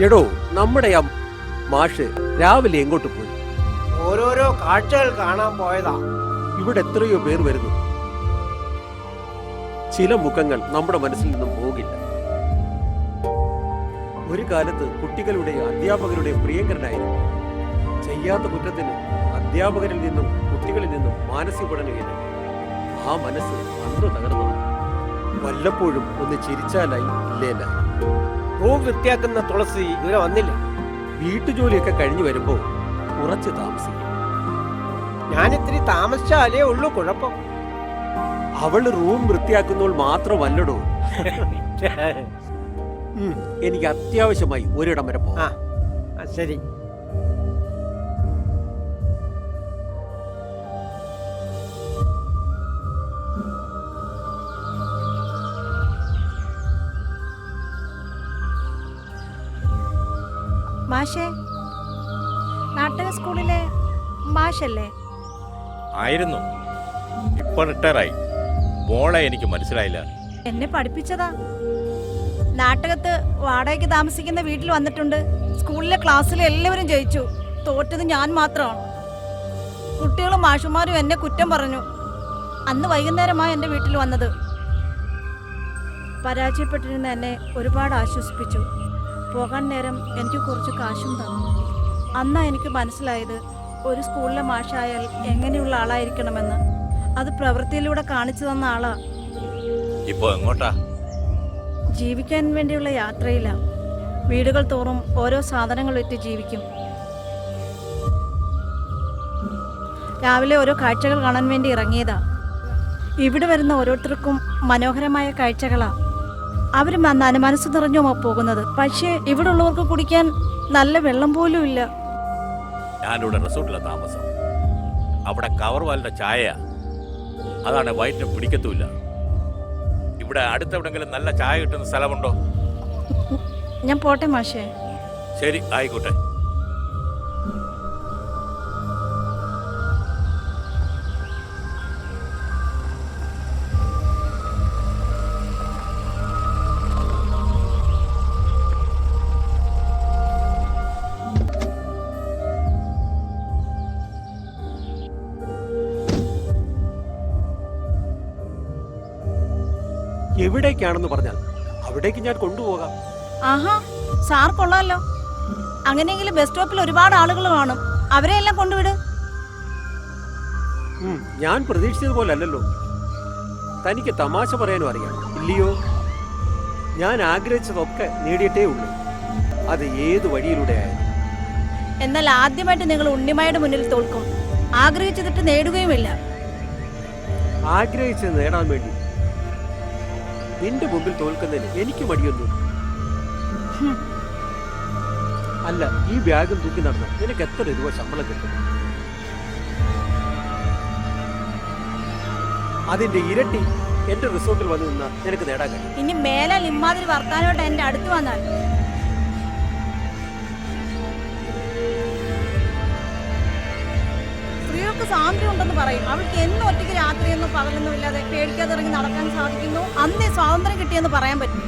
എടോ, നമ്മുടെ ആ മാഷ് രാവിലെ എങ്ങോട്ട് പോയി? ഓരോരോ കാഴ്ചകൾ കാണാൻ പോയതാ. ഇവിടെ എത്രയോ പേർ വരുന്നു. ചില മുഖങ്ങൾ നമ്മുടെ മനസ്സിൽ നിന്നും പോകില്ല. ഒരു കാലത്ത് കുട്ടികളുടെയും അധ്യാപകരുടെയും പ്രിയങ്കരനായിരുന്നു. ചെയ്യാത്ത കുറ്റത്തിന് അധ്യാപകരിൽ നിന്നും കുട്ടികളിൽ നിന്നും മാനസിക പഠനമില്ല. ആ മനസ്സ് അന്ന് തകർന്നു. വല്ലപ്പോഴും ഒന്ന് ചിരിച്ചാലായി ഇല്ലേല. റൂം വൃത്തിയാക്കുന്ന തുളസി ഇതുവരെ വന്നില്ല. വീട്ടുജോലിയൊക്കെ കഴിഞ്ഞു വരുമ്പോ കുറച്ച് താമസിക്കും. ഞാനിത്തിരി താമസിച്ചാലേ ഉള്ളൂ കുഴപ്പം. അവള് റൂം വൃത്തിയാക്കുന്നോൾ മാത്രമല്ലടോ. എനിക്ക് അത്യാവശ്യമായി ഒരിടം വരെ പോകാം. ശരി. മാഷേ, നാട്ടക സ്കൂളിലെ മാഷല്ലേ? ആയിരുന്നു, ഇപ്പൊ റിട്ടയറായി. മോളെ എനിക്ക് മനസ്സിലായില്ല. എന്നെ പഠിപ്പിച്ചതാ. നാട്ടകത്ത് വാടകയ്ക്ക് താമസിക്കുന്ന വീട്ടിൽ വന്നിട്ടുണ്ട്. സ്കൂളിലെ ക്ലാസ്സിലെ എല്ലാവരും ജയിച്ചു. തോറ്റത് ഞാൻ മാത്രമാണ്. കുട്ടികളും മാഷുമാരും എന്നെ കുറ്റം പറഞ്ഞു. അന്ന് വൈകുന്നേരമായി എൻ്റെ വീട്ടിൽ വന്നത്. പരാജയപ്പെട്ടിരുന്ന എന്നെ ഒരുപാട് ആശ്വസിപ്പിച്ചു. പോകാൻ നേരം എനിക്ക് കുറച്ച് കാശും തന്നു. അന്നാ എനിക്ക് മനസ്സിലായത് ഒരു സ്കൂളിലെ മാഷായാൽ എങ്ങനെയുള്ള ആളായിരിക്കണമെന്ന്. അത് പ്രവൃത്തിയിലൂടെ കാണിച്ചു തന്ന ആളാ. ഇപ്പോ എങ്ങോട്ടാ? ജീവിക്കാൻ വേണ്ടിയുള്ള യാത്രയില്ല. വീടുകൾ തോറും ഓരോ സാധനങ്ങൾ വിറ്റ് ജീവിക്കും. രാവിലെ ഓരോ കാഴ്ചകൾ കാണാൻ വേണ്ടി ഇറങ്ങിയതാ. ഇവിടെ വരുന്ന ഓരോരുത്തർക്കും മനോഹരമായ കാഴ്ചകളാ. അവർ മനസ്സ് നിറഞ്ഞുമാ പോകുന്നത്. പക്ഷേ ഇവിടെ ഉള്ളവർക്ക് കുടിക്കാൻ നല്ല വെള്ളം പോലും ഇല്ല. ഞാനിവിടെ റിസോർട്ടിലെ താമസം. അവിടെ കവർ വാലിന്റെ ചായ, അതാണ് വയറ്റിന് പിടിക്കത്തുമില്ല. ഇവിടെ അടുത്തെവിടെങ്കിലും നല്ല ചായ കിട്ടുന്ന സ്ഥലമുണ്ടോ? ഞാൻ പോട്ടെ മാഷേ. ശരി, ആയിക്കോട്ടെ. എവിടേക്കാണെന്ന് പറഞ്ഞാൽ അവിടേക്ക് ഞാൻ കൊണ്ടുപോകാം. ആഹാ, സാർ കൊള്ളാലോ. അങ്ങനെയെങ്കിലും ബസ് സ്റ്റോപ്പിൽ ഒരുപാട് ആളുകൾ കാണും. അവരെ എല്ലാം കൊണ്ടുവിട്. ഞാൻ പ്രതീക്ഷിച്ചതുപോലെ അല്ലല്ലോ. തനിക്ക് തമാശ പറയാനും അറിയാം ഇല്ലയോ? ഞാൻ ആഗ്രഹിച്ചതൊക്കെ നേടിയിട്ടേ ഉള്ളൂ. അത് ഏത് വഴിയിലൂടെ ആയാലും. എന്നാൽ ആദ്യമായിട്ട് നിങ്ങൾ ഉണ്ണിമായുടെ മുന്നിൽ തോൽക്കും. ആഗ്രഹിച്ചതിട്ട് നേടുകയുമില്ല. ആഗ്രഹിച്ചത് നേടാൻ വേണ്ടി നിന്റെ മുമ്പിൽ തോൽക്കുന്നതിന് എനിക്ക് മടിയൊന്നും. അല്ല, ഈ ബാഗും തൂക്കി നടന്ന നിനക്ക് എത്ര രൂപ ശമ്പളം കിട്ടും? അതിന്റെ ഇരട്ടി എന്റെ റിസോർട്ടിൽ വന്നു നിന്നാൽ നിനക്ക് നേടാൻ കഴിയും. ഇനി മേലാൽ ഇമ്മാതിരി വർത്താനോട്ട് എന്റെ അടുത്ത് വന്നാൽ സ്ത്രീകൾക്ക് സ്വാതന്ത്ര്യം ഉണ്ടെന്ന് പറയും. അവൾക്ക് എന്നും ഒറ്റയ്ക്ക് രാത്രിയൊന്നും പകലൊന്നും ഇല്ലാതെ പേടിക്കാതെ ഇറങ്ങി നടക്കാൻ സാധിക്കുന്നു. അന്നേ സ്വാതന്ത്ര്യം കിട്ടിയെന്ന് പറയാൻ പറ്റും.